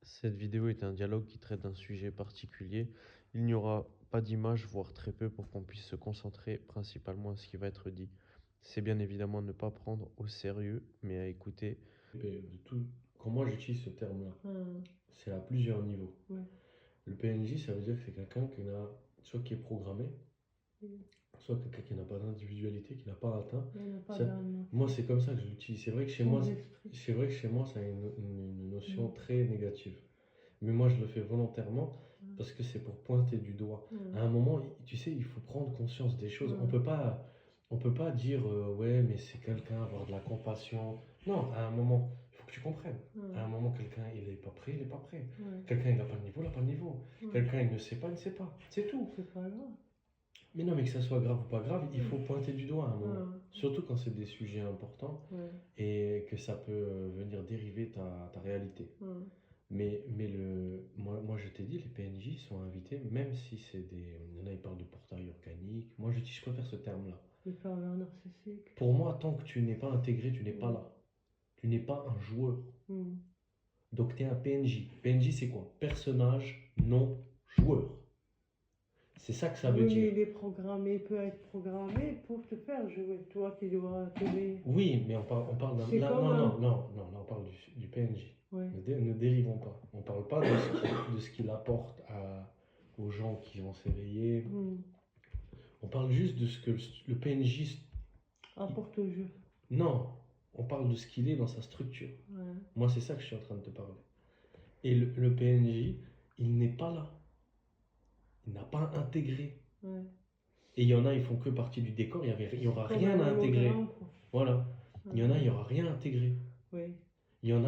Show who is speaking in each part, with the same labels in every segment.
Speaker 1: Cette vidéo est un dialogue qui traite d'un sujet particulier. Il n'y aura pas d'image, voire très peu, pour qu'on puisse se concentrer principalement à ce qui va être dit. C'est bien évidemment ne pas prendre au sérieux, mais à écouter. Quand moi j'utilise ce terme-là, c'est à plusieurs niveaux.
Speaker 2: Ouais.
Speaker 1: Le PNJ, ça veut dire que c'est quelqu'un soit qui est programmé, soit quelqu'un qui n'a pas d'individualité, qui n'a pas atteint. Moi, c'est comme ça que je l'utilise. C'est vrai que chez moi, ça a une notion très négative. Mais moi, je le fais volontairement parce que c'est pour pointer du doigt. À un moment, tu sais, il faut prendre conscience des choses. On peut pas dire ouais, mais c'est quelqu'un, avoir de la compassion. Non, à un moment, il faut que tu comprennes. À un moment, quelqu'un, il n'est pas prêt, il n'est pas prêt. Quelqu'un, il n'a pas le niveau, il n'a pas le niveau. Quelqu'un, il ne sait pas, il ne sait pas. C'est tout.
Speaker 2: C'est pas grave.
Speaker 1: Mais non, mais que ça soit grave ou pas grave, il faut pointer du doigt à un moment. Surtout quand c'est des sujets importants et que ça peut venir dériver ta réalité. Moi, je t'ai dit, les PNJ sont invités, même si c'est des. Il y en a, ils parlent de portail organique. Moi, je préfère ce terme-là.
Speaker 2: Les pervers narcissiques.
Speaker 1: Pour moi, tant que tu n'es pas intégré, tu n'es pas là. Tu n'es pas un joueur. Donc, tu es un PNJ. PNJ, c'est quoi? Personnage non joueur. C'est ça que ça veut dire.
Speaker 2: Il est programmé, il peut être programmé pour te faire jouer. Toi qui dois t'aimer.
Speaker 1: Oui, mais on parle d'un. Non, on parle du PNJ. Ne dérivons pas. On ne parle pas de ce qu'il apporte aux gens qui vont s'éveiller. On parle juste de ce que le PNJ
Speaker 2: apporte au jeu.
Speaker 1: Non, on parle de ce qu'il est dans sa structure. Moi, c'est ça que je suis en train de te parler. Et le PNJ, il n'est pas là. Il n'a pas intégré. Et il y en a, ils font que partie du décor, il n'y aura rien à intégrer. Voilà. Il y en a, il n'y aura rien à intégrer. Il y en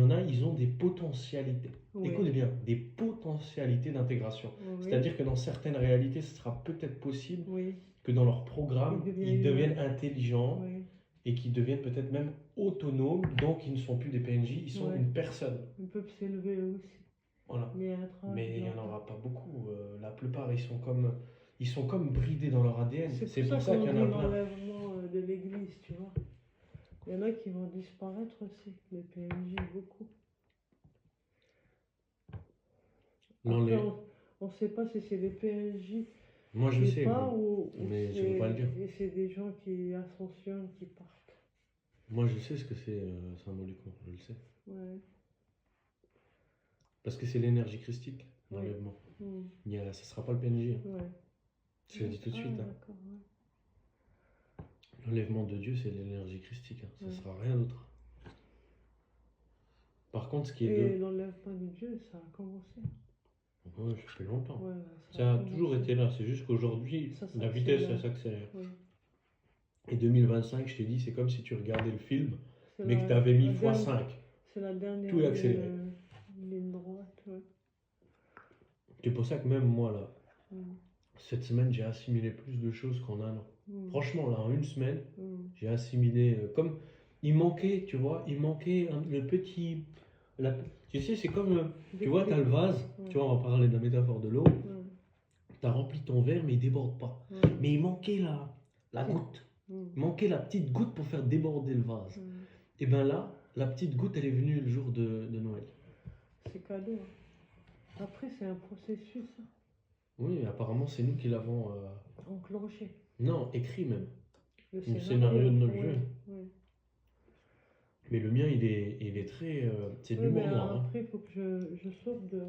Speaker 1: a, ils ont des potentialités. Écoute bien, des potentialités d'intégration. C'est-à-dire que dans certaines réalités, ce sera peut-être possible que dans leur programme, ils deviennent intelligents et qu'ils deviennent peut-être même autonomes. Donc, ils ne sont plus des PNJ, ils sont une personne.
Speaker 2: Ils peuvent s'élever aussi.
Speaker 1: Voilà. Mais il n'y en aura pas beaucoup. La plupart, ils sont comme bridés dans leur ADN.
Speaker 2: C'est pour ça qu'il y en a plein. L'enlèvement de l'église, tu vois. Il y en a qui vont disparaître aussi, les PNJ, beaucoup. Après, on ne sait pas si c'est des PNJ.
Speaker 1: Moi, je sais,
Speaker 2: mais je ne veux pas le dire. Et c'est des gens qui ascensionnent, qui partent.
Speaker 1: Moi, je sais ce que c'est symboliquement, je le sais. Parce que c'est l'énergie christique, l'enlèvement. Ça ne sera pas le PNJ. Je le dis tout de suite. L'enlèvement de Dieu, c'est l'énergie christique. Ça ne sera rien d'autre. Par contre, ce qui est.
Speaker 2: Et l'enlèvement de Dieu, ça a commencé.
Speaker 1: Oui, ça fait longtemps. Ça a toujours été là. C'est juste qu'aujourd'hui, la vitesse, ça s'accélère. Et 2025, je t'ai dit, c'est comme si tu regardais le film, mais que tu avais mis x5.
Speaker 2: C'est la dernière
Speaker 1: tout est accéléré.
Speaker 2: Ligne droite.
Speaker 1: C'est pour ça que même moi, là, cette semaine, j'ai assimilé plus de choses qu'en un an. Franchement, là, en une semaine, j'ai assimilé. Comme il manquait, tu vois, le petit. Tu sais, c'est comme. Tu vois, tu as le vase, tu vois, on va parler de la métaphore de l'eau. Tu as rempli ton verre, mais il ne déborde pas. Mais il manquait la goutte. Il manquait la petite goutte pour faire déborder le vase. Et bien là, la petite goutte, elle est venue le jour de Noël.
Speaker 2: C'est cadeau. Après, c'est un processus.
Speaker 1: Oui, apparemment, c'est nous qui l'avons.
Speaker 2: Enclenché.
Speaker 1: Non, écrit même. Le scénario de notre jeu. Mais le mien, il est très. C'est de l'humour noir.
Speaker 2: Après, il faut que je sorte de